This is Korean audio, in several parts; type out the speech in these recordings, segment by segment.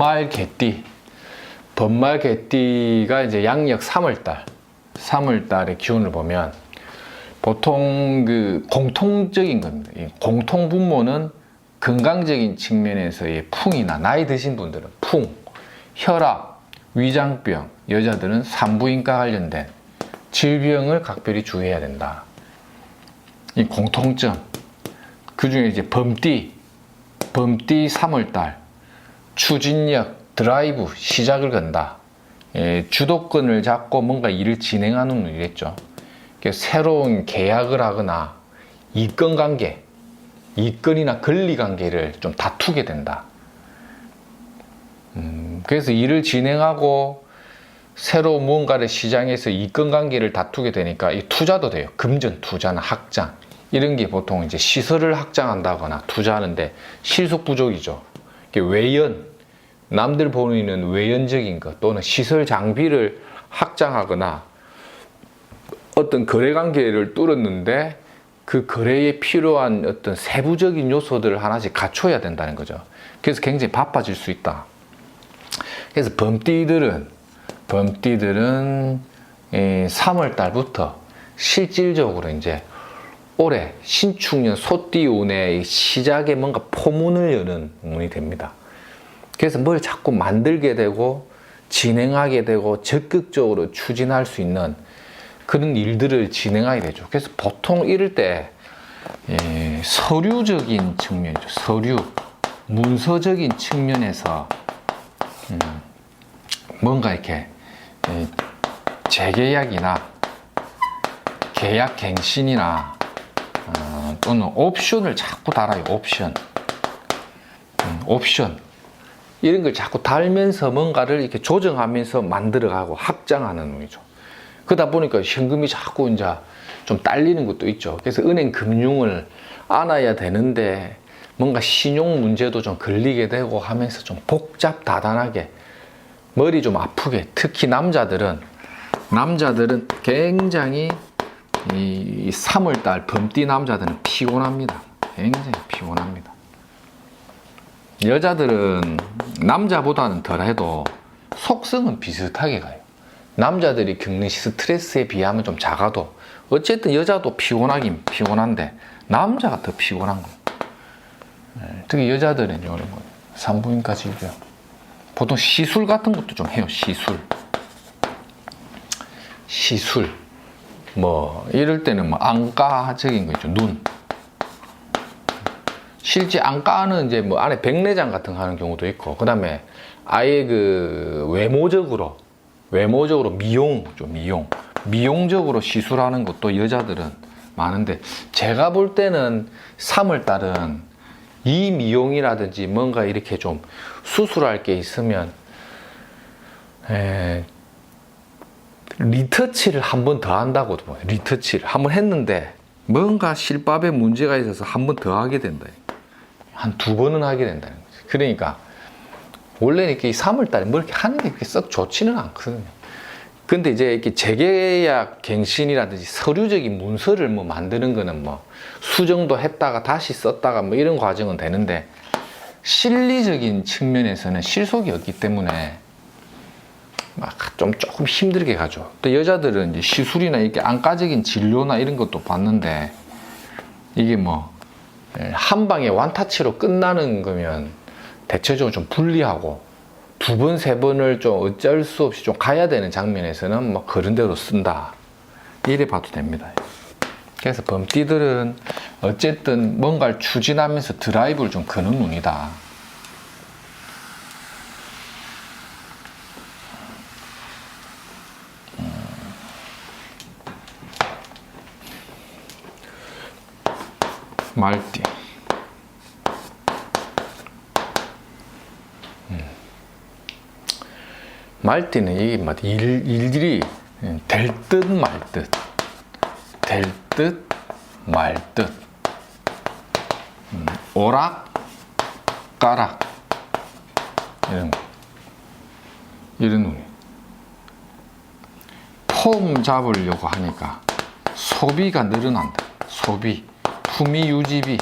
범말개띠. 범말개띠가 이제 양력 3월달의 기운을 보면 보통 그 공통적인 겁니다. 공통분모는 건강적인 측면에서의 풍이나 나이 드신 분들은 풍, 혈압, 위장병, 여자들은 산부인과 관련된 질병을 각별히 주의해야 된다. 이 공통점. 그 중에 이제 범띠 3월달, 추진력, 드라이브, 시작을 건다. 주도권을 잡고 뭔가 일을 진행하는 운이겠죠. 새로운 계약을 하거나 이권관계, 이권이나 권리관계를 좀 다투게 된다. 그래서 일을 진행하고 새로 무언가를 시장에서 이권관계를 다투게 되니까 이 투자도 돼요. 금전 투자나 확장 이런 게 보통 이제 시설을 확장한다거나 투자하는데 실속 부족이죠. 외연, 남들 보이는 외연적인 것 또는 시설 장비를 확장하거나 어떤 거래 관계를 뚫었는데 그 거래에 필요한 어떤 세부적인 요소들을 하나씩 갖춰야 된다는 거죠. 그래서 굉장히 바빠질 수 있다. 그래서 범띠들은 3월 달부터 실질적으로 이제 올해 신축년 소띠운의 시작에 뭔가 포문을 여는 운이 됩니다. 그래서 뭘 자꾸 만들게 되고 진행하게 되고 적극적으로 추진할 수 있는 그런 일들을 진행하게 되죠. 그래서 보통 이럴 때 서류적인 측면이죠. 서류, 문서적인 측면에서 뭔가 이렇게 재계약이나 계약 갱신이나 또는 옵션을 자꾸 달아요. 옵션 이런 걸 자꾸 달면서 뭔가를 이렇게 조정하면서 만들어가고 확장하는 운이죠. 그러다 보니까 현금이 자꾸 이제 좀 딸리는 것도 있죠. 그래서 은행 금융을 안아야 되는데 뭔가 신용 문제도 좀 걸리게 되고 하면서 좀 복잡다단하게 머리 좀 아프게, 특히 남자들은 굉장히 이 3월달 범띠 남자들은 피곤합니다. 굉장히 피곤합니다. 여자들은 남자보다는 덜해도 속성은 비슷하게 가요. 남자들이 겪는 스트레스에 비하면 좀 작아도 어쨌든 여자도 피곤하긴 피곤한데 남자가 더 피곤한 거예요. 특히 여자들은 이런 거 산부인과 질병, 보통 시술 같은 것도 좀 해요. 시술 뭐 이럴 때는 뭐 안과적인 거 있죠. 눈 실제 안과는 이제 뭐 안에 백내장 같은 거 하는 경우도 있고, 그 다음에 아예 그 외모적으로 미용적으로 시술하는 것도 여자들은 많은데, 제가 볼 때는 3월달은 이 미용이라든지 뭔가 이렇게 좀 수술할 게 있으면 리터치를 한 번 더 한다고도 봐요. 리터치를 한 번 했는데 뭔가 실밥에 문제가 있어서 한 번 더 하게 된다. 한 2번은 하게 된다는 거죠. 그러니까 원래 이렇게 3월달에 뭐 이렇게 하는 게 그렇게 썩 좋지는 않거든요. 근데 이제 이렇게 재계약 갱신이라든지 서류적인 문서를 뭐 만드는 거는 뭐 수정도 했다가 다시 썼다가 뭐 이런 과정은 되는데, 실리적인 측면에서는 실속이 없기 때문에 막 좀 조금 힘들게 가죠. 또 여자들은 이제 시술이나 이렇게 안과적인 진료나 이런 것도 봤는데, 이게 뭐 한 방에 완타치로 끝나는 거면 대체적으로 좀 불리하고 2번, 3번을 좀 어쩔 수 없이 좀 가야 되는 장면에서는 뭐 그런 대로 쓴다. 이래 봐도 됩니다. 그래서 범띠들은 어쨌든 뭔가를 추진하면서 드라이브를 좀 거는 운이다. 말띠. 말띠는 이게 막 일들이 될 듯 말 듯, 될 듯 말 듯, 오락 가락 이런 운이. 폼 잡으려고 하니까 소비가 늘어난다. 소비, 품위 유지비,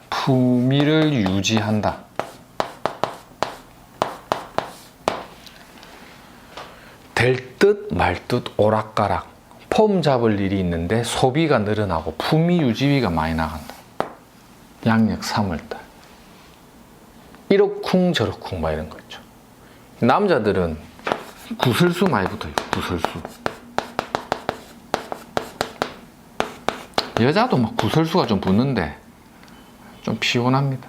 품위를 유지한다. 듯 말 듯 오락가락 폼 잡을 일이 있는데 소비가 늘어나고 품위 유지비가 많이 나간다. 양력 3월달 이러쿵 저러쿵 막 이런 거 있죠. 남자들은 구설수 많이 붙어요. 구설수. 여자도 막 구설수가 좀 붙는데 좀 피곤합니다.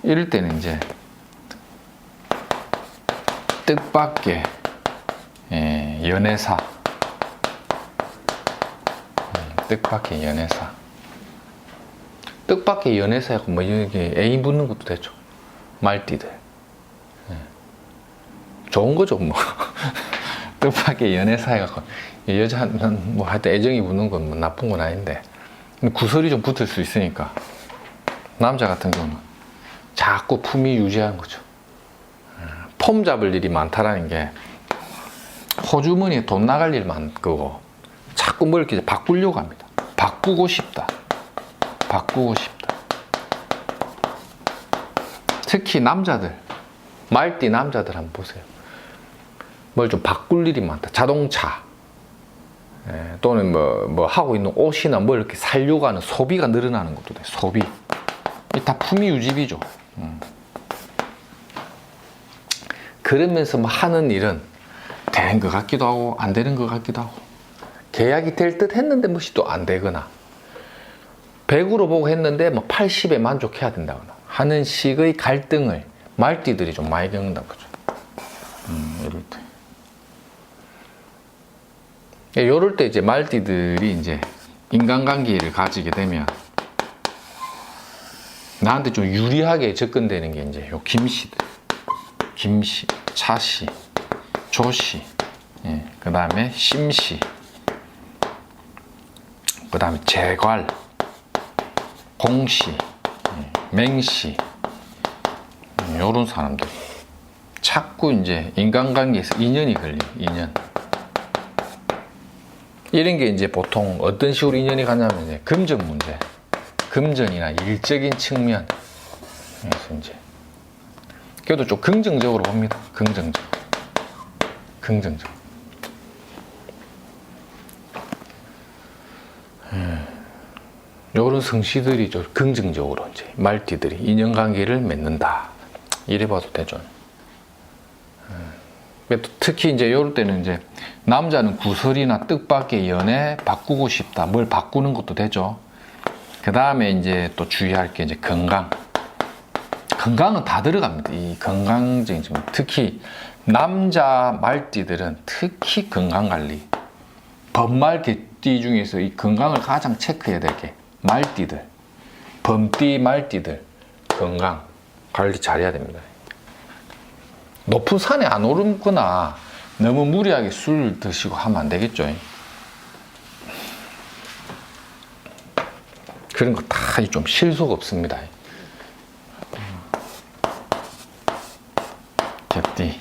이럴 때는 이제 뜻밖의 연애사, 뜻밖의 연애사, 뜻밖의 연애사고 뭐 이게 애인 붙는 것도 되죠. 말띠들 좋은 거죠 뭐. 뜻밖의 연애사 해갖고 여자는 뭐 하여튼 애정이 붙는 건 뭐 나쁜 건 아닌데 구설이 좀 붙을 수 있으니까 남자 같은 경우는 자꾸 품위 유지하는 거죠. 폼 잡을 일이 많다라는 게 호주머니에 돈 나갈 일 많고 자꾸 뭘 이렇게 바꾸려고 합니다. 바꾸고 싶다. 바꾸고 싶다. 특히 남자들, 말띠 남자들 한번 보세요. 뭘 좀 바꿀 일이 많다. 자동차 또는 뭐 하고 있는 옷이나 뭘 이렇게 살려고 하는 소비가 늘어나는 것도 돼. 소비. 이 다 품위 유지비죠. 그러면서 뭐 하는 일은 되는 것 같기도 하고 안 되는 것 같기도 하고 계약이 될 듯 했는데 무시 또 안 되거나 100으로 보고 했는데 뭐 80에 만족해야 된다거나 하는 식의 갈등을 말띠들이 좀 많이 겪는다 보죠. 이럴 때. 이럴 때 이제 말띠들이 이제 인간관계를 가지게 되면 나한테 좀 유리하게 접근되는 게 이제 요 김씨들. 김씨, 차씨, 조씨, 그 다음에 심씨, 그 다음에 재괄, 공씨, 맹씨, 요런 사람들. 자꾸 이제 인간관계에서 인연이 걸려요, 인연. 이런 게 이제 보통 어떤 식으로 인연이 가냐면 이제 금전 문제, 금전이나 일적인 측면. 그래서 이제 그래도 좀 긍정적으로 봅니다. 긍정적. 요런 성씨들이 좀 긍정적으로 이제 말띠들이 인연관계를 맺는다. 이래 봐도 되죠. 특히 이제 요럴 때는 이제 남자는 구설이나 뜻밖의 연애 바꾸고 싶다. 뭘 바꾸는 것도 되죠. 그 다음에 이제 또 주의할 게 이제 건강. 건강은 다 들어갑니다. 이 건강적인 측면. 특히 남자 말띠들은 특히 건강관리. 범말 개띠 중에서 이 건강을 가장 체크해야 될 게 말띠들. 범띠 말띠들 건강 관리 잘해야 됩니다. 높은 산에 안 오르거나 너무 무리하게 술 드시고 하면 안 되겠죠. 그런 거 다 좀 실속 없습니다. 개띠.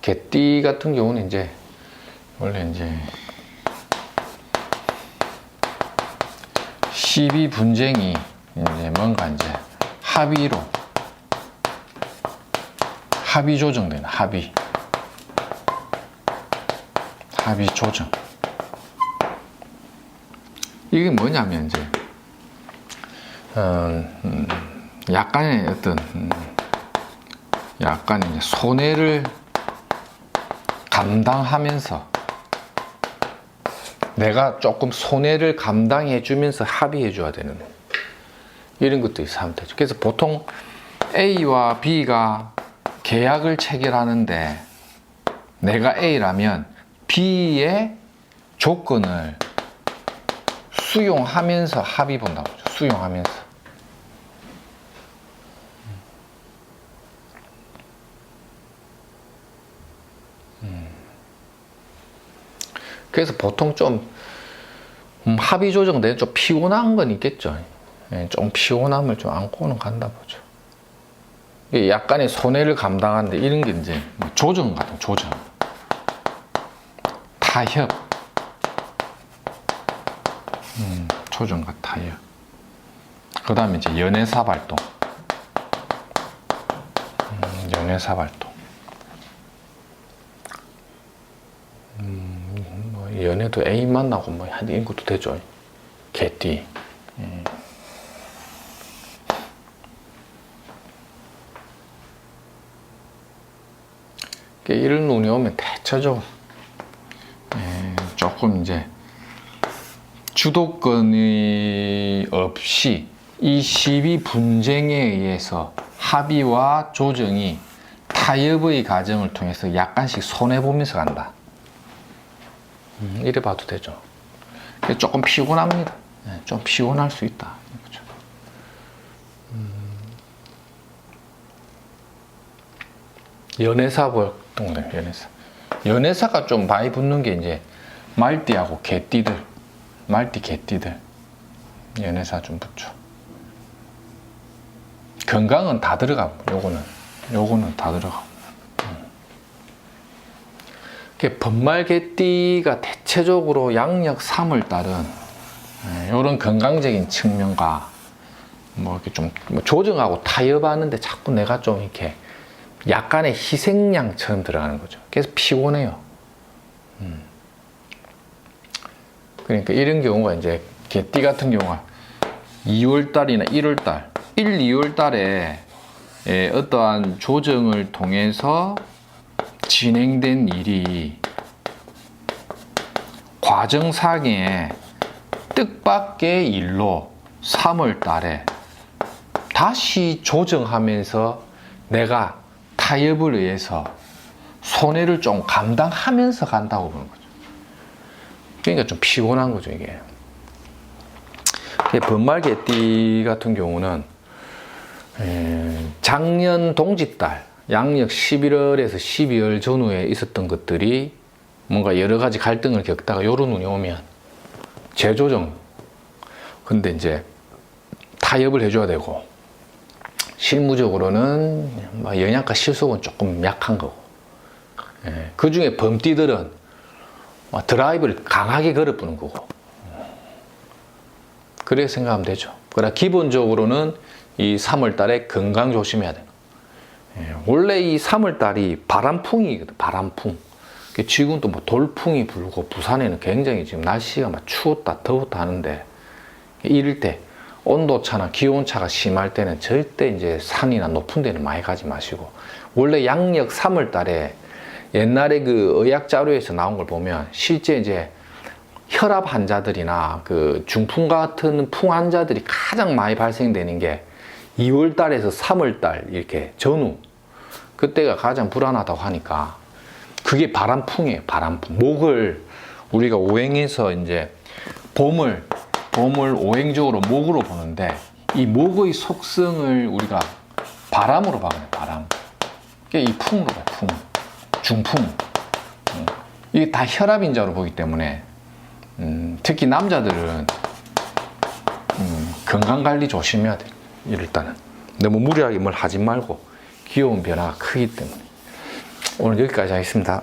개띠 같은 경우는 이제 원래 이제 시비 분쟁이 이제 뭔가 이제 합의로 합의 조정되는 합의 조정. 이게 뭐냐면 이제 약간의 어떤 약간 이제 손해를 감당하면서 내가 조금 손해를 감당해 주면서 합의해 줘야 되는 이런 것도 있으면 되죠. 그래서 보통 A와 B가 계약을 체결하는데 내가 A라면 B의 조건을 수용하면서 합의 본다고 하죠. 수용하면서. 그래서 보통 좀 합의 조정된 좀 피곤한 건 있겠죠. 좀 피곤함을 좀 안고는 간다 보죠. 약간의 손해를 감당하는데 이런 게 이제 조정 같은 조정, 타협, 조정과 타협. 그 다음에 이제 연애사 발동, 연애사 발동. 뭐 연애도 애인 만나고 뭐 하는 것도 되죠. 개띠. 이런 운이 오면 대체적으로 조금 이제 주도권이 없이 이 시비 분쟁에 의해서 합의와 조정이 타협의 과정을 통해서 약간씩 손해보면서 간다. 이래 봐도 되죠. 조금 피곤합니다. 좀 피곤할 수 있다. 그렇죠. 연애사 활동들, 연애사가 좀 많이 붙는 게 이제 말띠하고 개띠들, 말띠 개띠들 연애사 좀 붙죠. 건강은 다 들어가고, 요거는 다 들어가고. 번말 개띠가 대체적으로 양력 3월 달은 이런 건강적인 측면과 뭐 이렇게 좀 조정하고 타협하는데 자꾸 내가 좀 이렇게 약간의 희생양처럼 들어가는 거죠. 그래서 피곤해요. 그러니까 이런 경우가 이제 개띠 같은 경우가 2월 달이나 1월 달, 1, 2월 달에 어떠한 조정을 통해서 진행된 일이 과정상의 뜻밖의 일로 3월 달에 다시 조정하면서 내가 타협을 위해서 손해를 좀 감당하면서 간다고 보는 거죠. 그러니까 좀 피곤한 거죠, 이게. 번말 개띠 같은 경우는 작년 동짓달 양력 11월에서 12월 전후에 있었던 것들이 뭔가 여러 가지 갈등을 겪다가 요런 운이 오면 재조정. 근데 이제 타협을 해줘야 되고, 실무적으로는 영양가 실속은 조금 약한 거고, 그 중에 범띠들은 드라이브를 강하게 걸어부는 거고, 그래 생각하면 되죠. 그러나 기본적으로는 이 3월 달에 건강 조심해야 돼요. 원래 이 3월 달이 바람풍이거든, 바람풍. 지금 또 뭐 돌풍이 불고 부산에는 굉장히 지금 날씨가 막 추웠다 더웠다 하는데, 이럴 때 온도차나 기온차가 심할 때는 절대 이제 산이나 높은 데는 많이 가지 마시고, 원래 양력 3월 달에 옛날에 그 의학 자료에서 나온 걸 보면 실제 이제 혈압 환자들이나 그 중풍 같은 풍 환자들이 가장 많이 발생되는 게 2월 달에서 3월 달 이렇게 전후, 그때가 가장 불안하다고 하니까 그게 바람풍이에요. 바람풍. 목을 우리가 오행에서 이제 봄을 오행적으로 목으로 보는데, 이 목의 속성을 우리가 바람으로 봐요. 바람. 이 풍으로 봐요. 풍. 중풍. 이게 다 혈압인자로 보기 때문에 특히 남자들은 건강관리 조심해야 돼요. 일단은 너무 무리하게 뭘 하지 말고, 기온 변화가 크기 때문에. 오늘 여기까지 하겠습니다.